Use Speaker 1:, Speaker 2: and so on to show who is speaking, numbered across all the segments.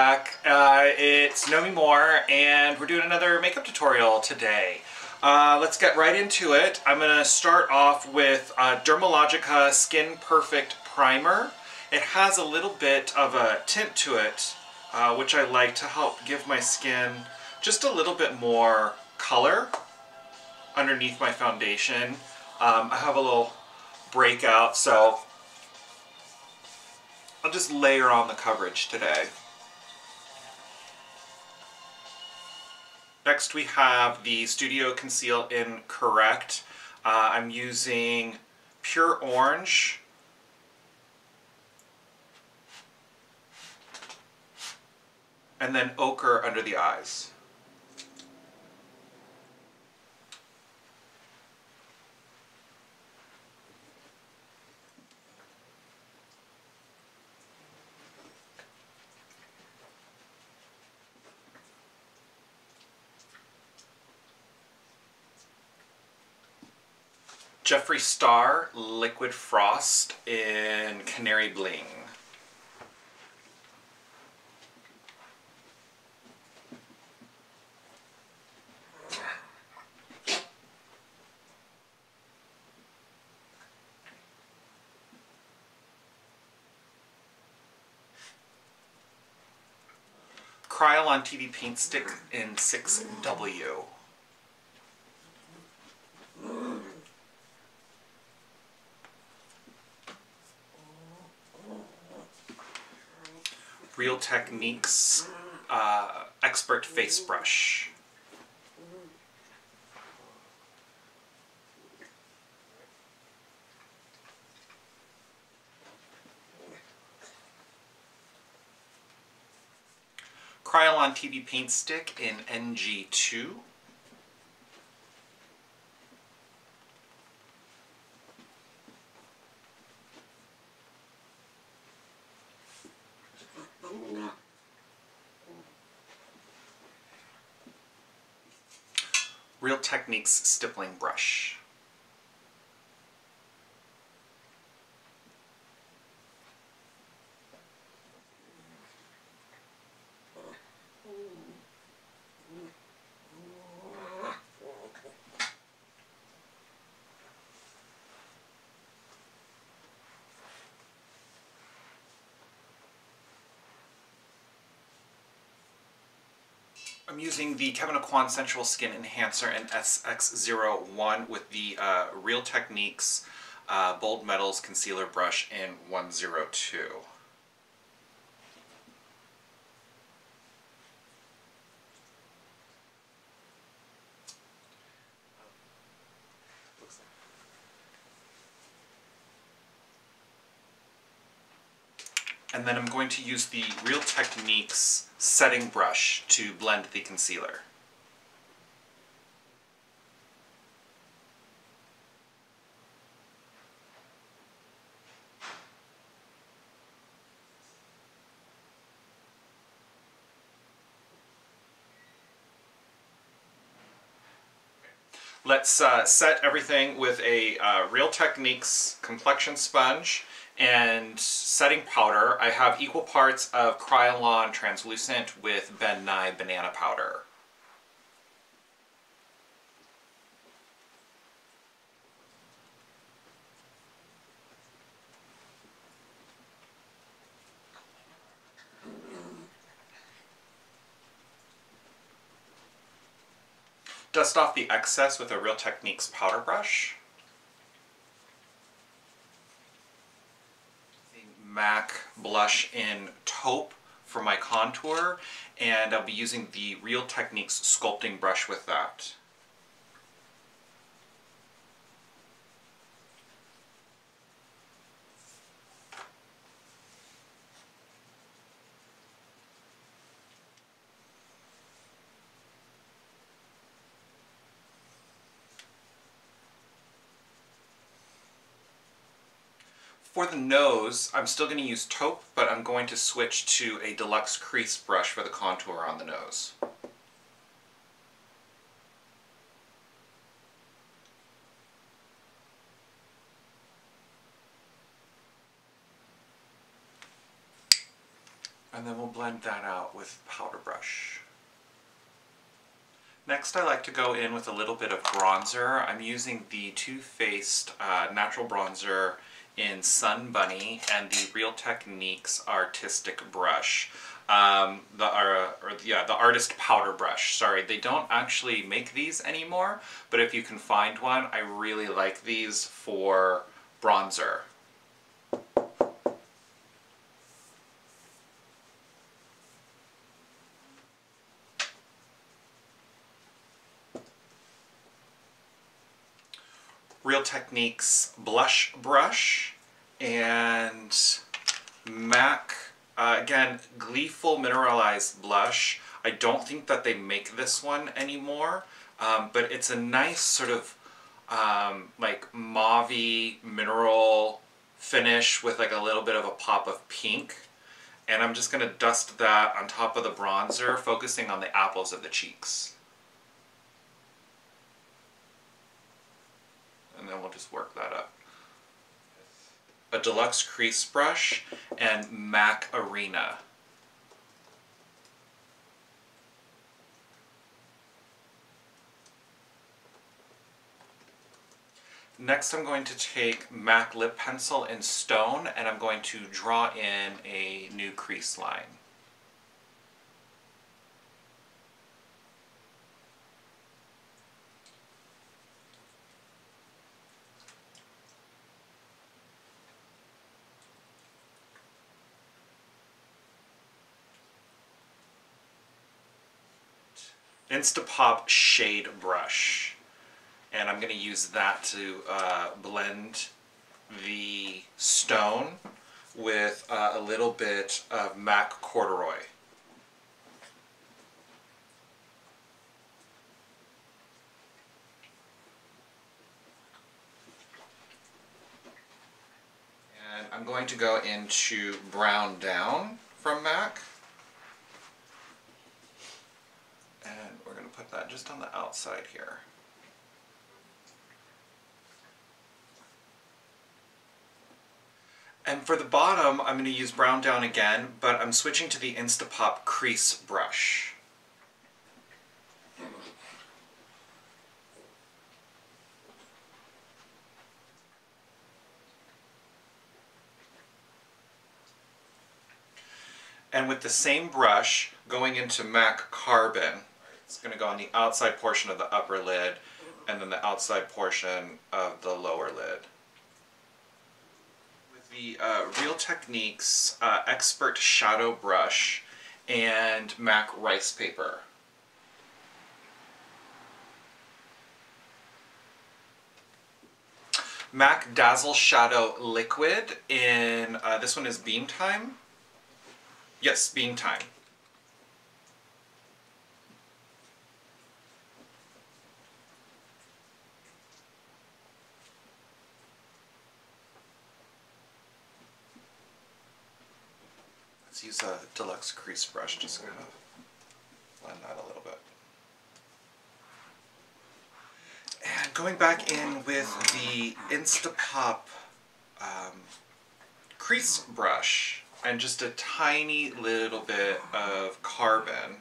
Speaker 1: back. It's Nomi Moore, and we're doing another makeup tutorial today. Let's get right into it. I'm going to start off with Dermalogica Skin Perfect Primer. It has a little bit of a tint to it, which I like to help give my skin just a little bit more color underneath my foundation. I have a little breakout, so I'll just layer on the coverage today. Next we have the Studio Conceal in Correct. I'm using Pure Orange. And then Ochre under the eyes. Jeffree Star Liquid Frost in Canary Bling. Kryolan TV Paint Stick in 6W. Real Techniques Expert Face Brush. Kryolan TV Paint Stick in NG2. Real Techniques Stippling Brush. I'm using the Kevyn Sensual Skin Enhancer in SX01 with the Real Techniques Bold Metals Concealer Brush in 102. And then I'm going to use the Real Techniques setting brush to blend the concealer. Let's set everything with a Real Techniques complexion sponge and setting powder. I have equal parts of Kryolan Translucent with Nye Banana Powder. Dust off the excess with a Real Techniques powder brush. MAC blush in Taupe for my contour, and I'll be using the Real Techniques sculpting brush with that. For the nose, I'm still going to use Taupe, but I'm going to switch to a deluxe crease brush for the contour on the nose. And then we'll blend that out with powder brush. Next, I like to go in with a little bit of bronzer. I'm using the Too Faced Natural Bronzer in Sun Bunny and the Real Techniques Artistic Brush. The Artist Powder Brush. Sorry, they don't actually make these anymore, but if you can find one, I really like these for bronzer. Real Techniques Blush Brush and MAC, again, Gleeful Mineralize Blush. I don't think that they make this one anymore, but it's a nice sort of like mauve-y mineral finish with like a little bit of a pop of pink. And I'm just going to dust that on top of the bronzer, focusing on the apples of the cheeks. And then we'll just work that up. A deluxe crease brush and MAC Arena. Next, I'm going to take MAC Lip Pencil in Stone and I'm going to draw in a new crease line. Instapop Shade Brush, and I'm going to use that to blend the stone with a little bit of MAC Corduroy. And I'm going to go into Brown Down from MAC. And we're going to put that just on the outside here. And for the bottom, I'm going to use Brown Down again, but I'm switching to the Instapop Crease Brush. And with the same brush, going into MAC Carbon, it's going to go on the outside portion of the upper lid and then the outside portion of the lower lid. With the Real Techniques Expert Shadow Brush and MAC Rice Paper. MAC DazzleShadow Liquid in, this one is Beam Time. Yes, Beam Time. Let's use a deluxe crease brush, just kind of blend that a little bit. And going back in with the Instapop crease brush and just a tiny little bit of carbon.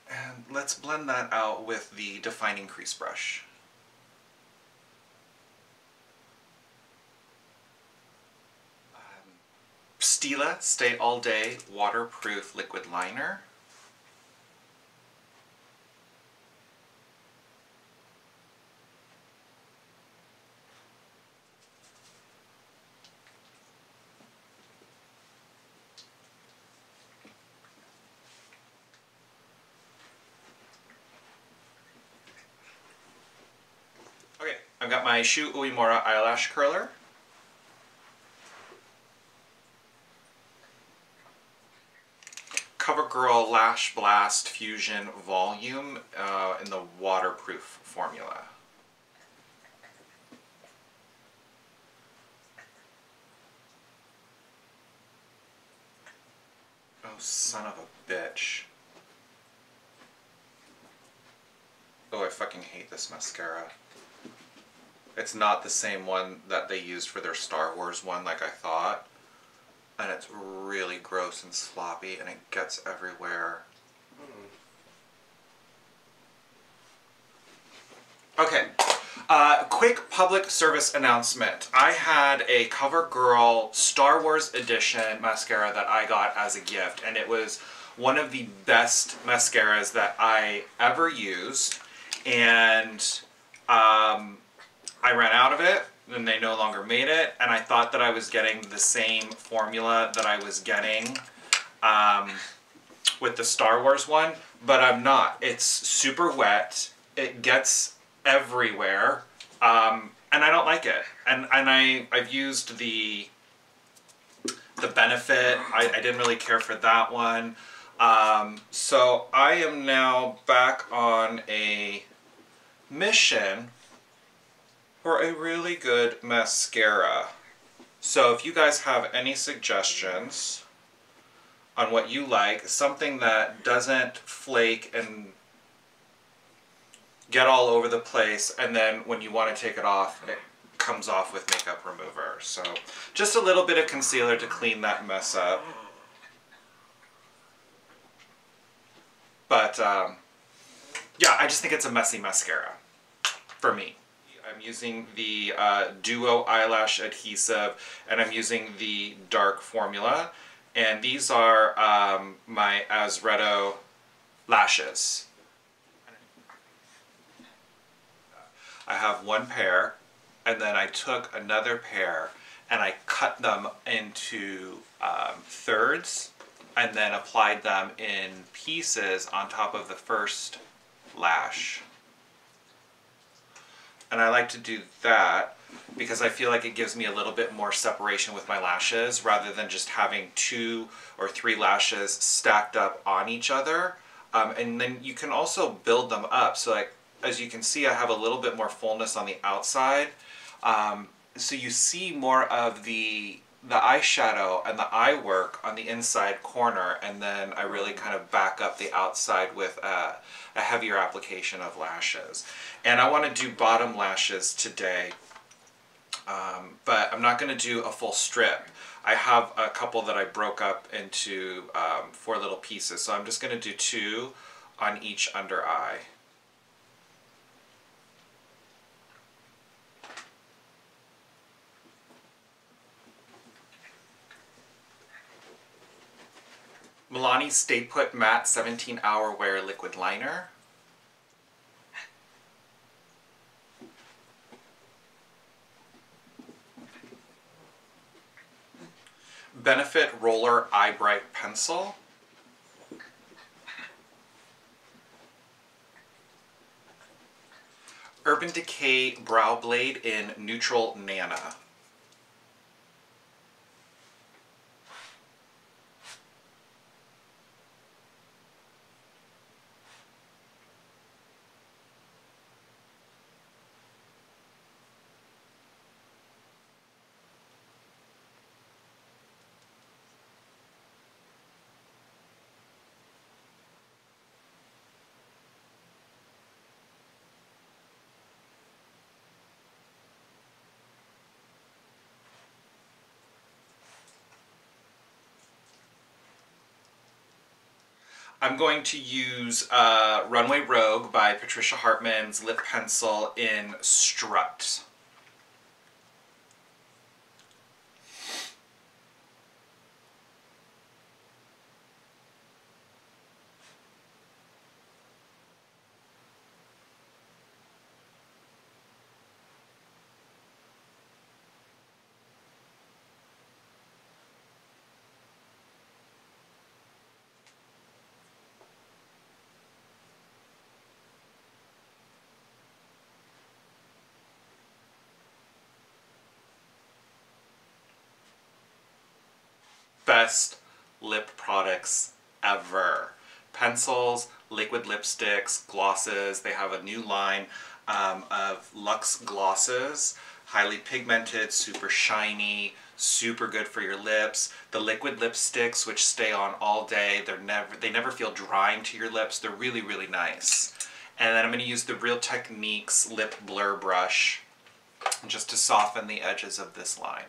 Speaker 1: And let's blend that out with the defining crease brush. Stila Stay All Day Waterproof Liquid Liner. Okay, I've got my Shu Uemura eyelash curler. CoverGirl LashBlast Fusion Volume in the waterproof formula. Oh, son of a bitch. fucking hate this mascara. It's not the same one that they used for their Star Wars one like I thought. And it's really gross and sloppy and it gets everywhere. Okay, quick public service announcement. I had a CoverGirl Star Wars edition mascara that I got as a gift, and it was one of the best mascaras that I ever used, and I ran out of it, and they no longer made it, and I thought that I was getting the same formula that I was getting with the Star Wars one, but I'm not. It's super wet. It gets everywhere, and I don't like it. And I've used the Benefit. I didn't really care for that one. So I am now back on a mission for a really good mascara. So if you guys have any suggestions on what you like, something that doesn't flake and get all over the place, and then when you want to take it off, it comes off with makeup remover. So just a little bit of concealer to clean that mess up. But yeah, I just think it's a messy mascara for me. I'm using the Duo Eyelash Adhesive, and I'm using the dark formula, and these are my Azeredo lashes. I have one pair, and then I took another pair and I cut them into thirds and then applied them in pieces on top of the first lash. And I like to do that because I feel like it gives me a little bit more separation with my lashes rather than just having 2 or 3 lashes stacked up on each other. And then you can also build them up. So like, as you can see, I have a little bit more fullness on the outside. So you see more of the eyeshadow and the eye work on the inside corner, and then I really kind of back up the outside with a heavier application of lashes. And I want to do bottom lashes today, but I'm not going to do a full strip. I have a couple that I broke up into 4 little pieces, so I'm just going to do 2 on each under eye. Milani Stay Put Matte 17-Hour Wear Liquid Liner. Benefit Roller Eyebright Pencil. Urban Decay Brow Blade in Neutral Nana. I'm going to use Runway Rogue by Patricia Hartman's lip pencil in Strut. Best lip products ever. Pencils, liquid lipsticks, glosses. They have a new line of luxe glosses. Highly pigmented, super shiny, super good for your lips. The liquid lipsticks, which stay on all day. They never feel drying to your lips. They're really, really nice. And then I'm going to use the Real Techniques Lip Blur Brush just to soften the edges of this line.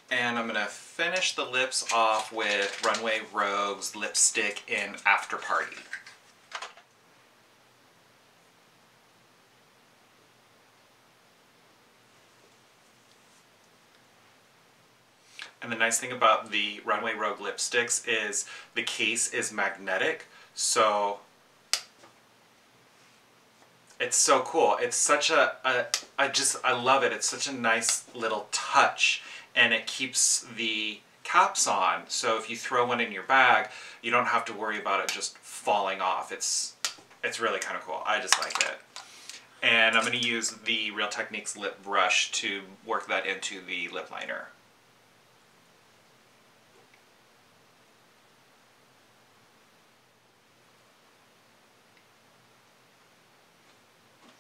Speaker 1: And I'm going to finish the lips off with Runway Rogue's lipstick in After Party. And the nice thing about the Runway Rogue lipsticks is the case is magnetic, so it's so cool. It's such I love it. It's such a nice little touch, and it keeps the caps on, so if you throw one in your bag, you don't have to worry about it just falling off. It's really kind of cool. I just like it. And I'm going to use the Real Techniques lip brush to work that into the lip liner.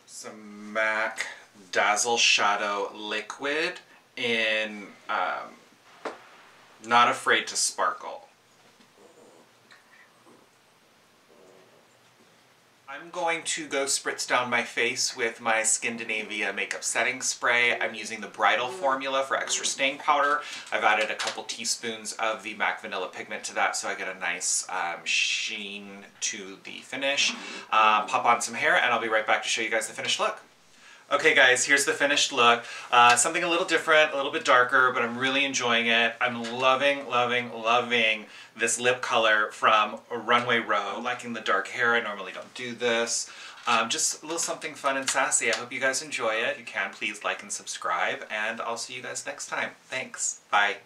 Speaker 1: Some MAC DazzleShadow liquid in Not Afraid to Sparkle. I'm going to go spritz down my face with my Skindinavia makeup setting spray. I'm using the bridal formula for extra staying powder. I've added a couple teaspoons of the MAC vanilla pigment to that so I get a nice sheen to the finish. Pop on some hair and I'll be right back to show you guys the finished look. Okay guys, here's the finished look. Something a little different, a little bit darker, but I'm really enjoying it. I'm loving, loving, loving this lip color from Runway Rogue. I'm liking the dark hair. I normally don't do this. Just a little something fun and sassy. I hope you guys enjoy it. If you can, please like and subscribe, and I'll see you guys next time. Thanks. Bye.